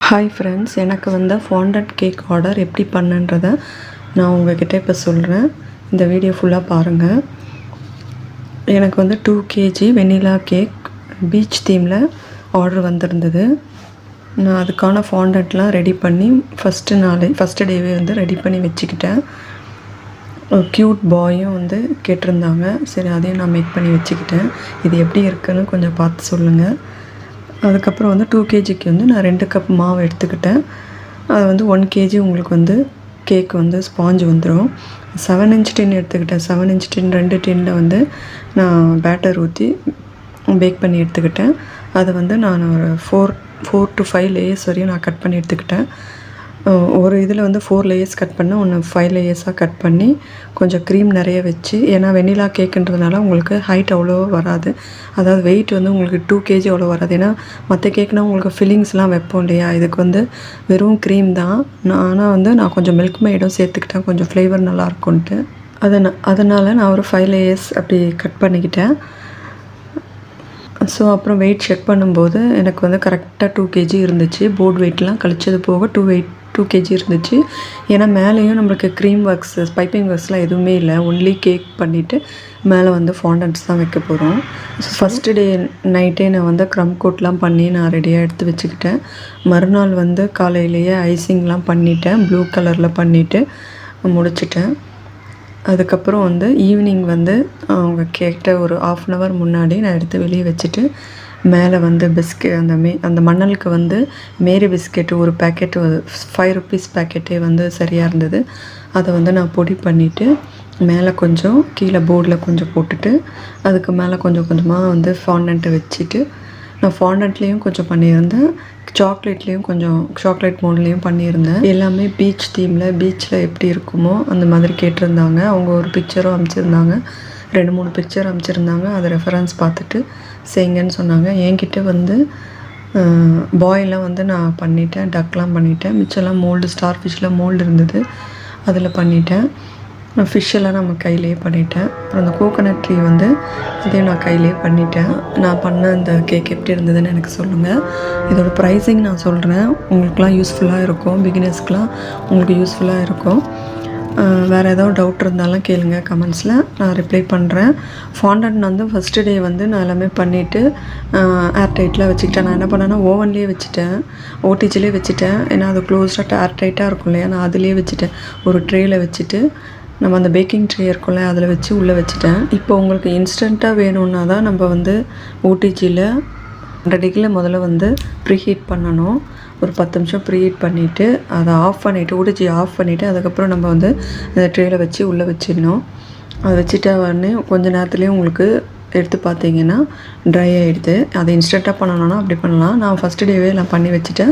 Hi friends, எனக்கு வந்த fondant cake order எப்படி பண்ணுன்றதை நான் உங்கள்கிட்ட இப்போ சொல்கிறேன். இந்த வீடியோ ஃபுல்லாக பாருங்கள். எனக்கு வந்து 2 kg வெண்ணிலா கேக் பீச் தீமில் ஆர்டர் வந்திருந்தது. நான் அதுக்கான ஃபாண்டன்ட்லாம் ரெடி பண்ணி ஃபஸ்ட்டு டேவே வந்து ரெடி பண்ணி வச்சுக்கிட்டேன். க்யூட் பாயும் வந்து கேட்டிருந்தாங்க. சரி, அதையும் நான் மேக் பண்ணி வச்சுக்கிட்டேன். இது எப்படி இருக்குன்னு கொஞ்சம் பார்த்து சொல்லுங்கள். அதுக்கப்புறம் வந்து 2 kgக்கு வந்து நான் 2 கப் மாவு எடுத்துக்கிட்டேன். அது வந்து 1 kg உங்களுக்கு வந்து கேக் வந்து ஸ்பாஞ்சு வந்துடும். 7 inch டின் எடுத்துக்கிட்டேன். 7 inch டின் 2 டின்னில் வந்து நான் பேட்டர் ஊற்றி பேக் பண்ணி எடுத்துக்கிட்டேன். அதை வந்து நான் ஒரு 4 to 5 லேயர்ஸ் வரையும் நான் கட் பண்ணி எடுத்துக்கிட்டேன். ஒரு இதில் வந்து 4 லேயர்ஸ் கட் பண்ணேன், ஒன்று 5 லேயர்ஸாக கட் பண்ணி கொஞ்சம் க்ரீம் நிறைய வச்சு, ஏன்னா வெண்ணிலா கேக்குன்றதுனால உங்களுக்கு ஹைட் அவ்வளோ வராது, அதாவது வெயிட் வந்து உங்களுக்கு 2 kg அவ்வளோ வராது. ஏன்னா மற்ற கேக்னால் உங்களுக்கு ஃபில்லிங்ஸ்லாம் வைப்போம் இல்லையா, இதுக்கு வந்து வெறும் க்ரீம் தான். ஆனால் வந்து நான் கொஞ்சம் மில்க் மெய்டும் சேர்த்துக்கிட்டேன், கொஞ்சம் ஃப்ளேவர் நல்லாயிருக்குன்ட்டு. அதனால் நான் ஒரு 5 லேயர்ஸ் அப்படி கட் பண்ணிக்கிட்டேன். ஸோ அப்புறம் வெயிட் செக் பண்ணும்போது எனக்கு வந்து கரெக்டாக 2 kg இருந்துச்சு. போர்டு வெயிட்லாம் கழிச்சது போக 2 kg இருந்துச்சு. ஏன்னா மேலேயும் நம்மளுக்கு க்ரீம் ஒர்க்ஸ், பைப்பிங் ஒர்க்ஸ்லாம் எதுவுமே இல்லை. ஒன்லி கேக் பண்ணிவிட்டு மேலே வந்து ஃபாண்டன்ட்ஸ் தான் வைக்க போகிறோம். ஸோ ஃபஸ்ட்டு டே நைட்டே நான் வந்து க்ரம் கோட்லாம் பண்ணி நான் ரெடியாக எடுத்து வச்சுக்கிட்டேன். மறுநாள் வந்து காலையிலேயே ஐசிங்லாம் பண்ணிவிட்டேன், ப்ளூ கலரில் பண்ணிவிட்டு முடிச்சிட்டேன். அதுக்கப்புறம் வந்து ஈவினிங் வந்து அவங்க கேட்ட ஒரு 1/2 hour முன்னாடி நான் எடுத்து வெளியே வச்சுட்டு மேலே வந்து அந்த மணலுக்கு வந்து மேரி பிஸ்கெட்டு ஒரு பேக்கெட்டு 5 rupees பேக்கெட்டே வந்து சரியாக இருந்தது. அதை வந்து நான் பொடி பண்ணிவிட்டு மேலே கொஞ்சம் கீழே போர்டில் கொஞ்சம் போட்டுட்டு அதுக்கு மேலே கொஞ்சம் கொஞ்சமாக வந்து ஃபாண்டன்ட்டை வச்சுட்டு, நான் ஃபாண்டன்ட்லேயும் கொஞ்சம் பண்ணியிருந்தேன், சாக்லேட்லேயும் கொஞ்சம் சாக்லேட் மோட்லேயும் பண்ணியிருந்தேன். எல்லாமே பீச் தீமில், பீச்சில் எப்படி இருக்குமோ அந்த மாதிரி கேட்டிருந்தாங்க. அவங்க ஒரு பிக்சரும் அனுப்பிச்சிருந்தாங்க, 2-3 பிக்சர் அனுப்பிச்சிருந்தாங்க. அதை ரெஃபரன்ஸ் பார்த்துட்டு செய்யுங்கன்னு சொன்னாங்க. என்கிட்ட வந்து பாயெலாம் வந்து நான் பண்ணிட்டேன், டக்லாம் பண்ணிட்டேன். மிச்சம்லாம் மோல்டு, ஸ்டார் ஃபிஷ்ஷில் மோல்டு இருந்தது, அதில் பண்ணிட்டேன். ஃபிஷ்ஷெல்லாம் நம்ம கையிலே பண்ணிட்டேன். அப்புறம் அந்த கோகோனட் ட்ரீ வந்து அதையும் நான் கையிலே பண்ணிட்டேன். நான் பண்ண அந்த கேக் எப்படி இருந்ததுன்னு எனக்கு சொல்லுங்கள். இதோட ப்ரைஸிங் நான் சொல்கிறேன், உங்களுக்குலாம் யூஸ்ஃபுல்லாக இருக்கும், பிகினர்ஸ்க்கெலாம் உங்களுக்கு யூஸ்ஃபுல்லாக இருக்கும். வேறு ஏதாவது டவுட் இருந்தாலும் கேளுங்க கமெண்ட்ஸில், நான் ரிப்ளை பண்ணுறேன். ஃபாண்டன்ட் வந்து ஃபஸ்ட்டு டே வந்து நான் எல்லாமே பண்ணிவிட்டு ஏர் டைட்டில் வச்சுக்கிட்டேன். நான் என்ன பண்ணேன்னா ஓவன்லேயே வச்சுட்டேன், ஓடிஜிலே வச்சுட்டேன். ஏன்னா அது க்ளோஸ்டாக ஏர் டைட்டாக இருக்கும் இல்லையா, நான் அதிலே வச்சுட்டேன். ஒரு ட்ரேயில் வச்சுட்டு நம்ம அந்த பேக்கிங் ட்ரே இருக்கும்ல அதில் வச்சு உள்ளே வச்சுட்டேன். இப்போ உங்களுக்கு இன்ஸ்டண்ட்டாக வேணும்னா தான் நம்ம வந்து ஓடிஜியில் 100 degree முதல்ல வந்து ப்ரீஹீட் பண்ணணும். ஒரு 10 நிமிஷம் ப்ரீஹீட் பண்ணிவிட்டு அதை ஆஃப் பண்ணிவிட்டு, ஓடிஜி ஆஃப் பண்ணிவிட்டு அதுக்கப்புறம் நம்ம வந்து அந்த ட்ரேயில் வச்சு உள்ளே வச்சிடணும். அதை வச்சுட்டா உடனே கொஞ்சம் நேரத்துலேயே உங்களுக்கு எடுத்து பார்த்தீங்கன்னா ட்ரை ஆகிடுது. அதை இன்ஸ்டண்ட்டாக பண்ணணுன்னா அப்படி பண்ணலாம். நான் ஃபஸ்ட்டு டேவே நான் பண்ணி வச்சுட்டேன்.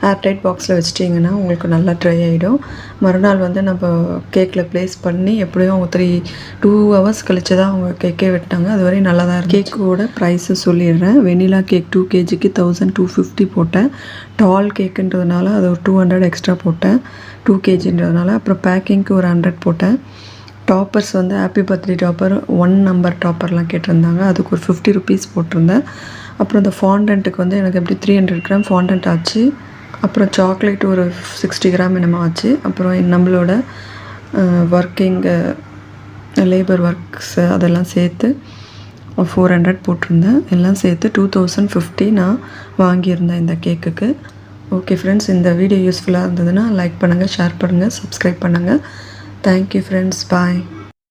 ஏர் டைட் பாக்ஸில் வச்சிட்டிங்கன்னா உங்களுக்கு நல்லா ட்ரை ஆகிடும். மறுநாள் வந்து நம்ம கேக்கில் ப்ளேஸ் பண்ணி எப்படியும் அவங்க 2 hours கழிச்சு தான் அவங்க கேக்கே விட்டாங்க. அது வரையும் நல்லா தான் இருக்குது. கேக்கோட ப்ரைஸு சொல்லிடுறேன். வெண்ணிலா கேக் 2 kgக்கு 1250 போட்டேன். டால் கேக்குன்றதுனால அது ஒரு 200 எக்ஸ்ட்ரா போட்டேன், 2 kgன்றதுனால. அப்புறம் பேக்கிங்க்கு ஒரு 100 போட்டேன். டாப்பர்ஸ் வந்து ஹாப்பி பர்த்டே டாப்பர் 1 number டாப்பர்லாம் கேட்டிருந்தாங்க, அதுக்கு ஒரு 50 rupees போட்டிருந்தேன். அப்புறம் இந்த ஃபாண்டன்ட்டுக்கு வந்து எனக்கு எப்படி 300 gram ஃபாண்டன்ட் ஆச்சு. அப்புறம் சாக்லேட் ஒரு 60 gram என்னமோ ஆச்சு. அப்புறம் நம்மளோட லேபர் ஒர்க்ஸ் அதெல்லாம் சேர்த்து 400 போட்டிருந்தேன். எல்லாம் சேர்த்து 2050 நான் வாங்கியிருந்தேன் இந்த கேக்குக்கு. ஓகே ஃப்ரெண்ட்ஸ், இந்த வீடியோ யூஸ்ஃபுல்லாக இருந்ததுன்னா லைக் பண்ணுங்கள், ஷேர் பண்ணுங்கள், சப்ஸ்கிரைப் பண்ணுங்கள். Thank you friends, bye.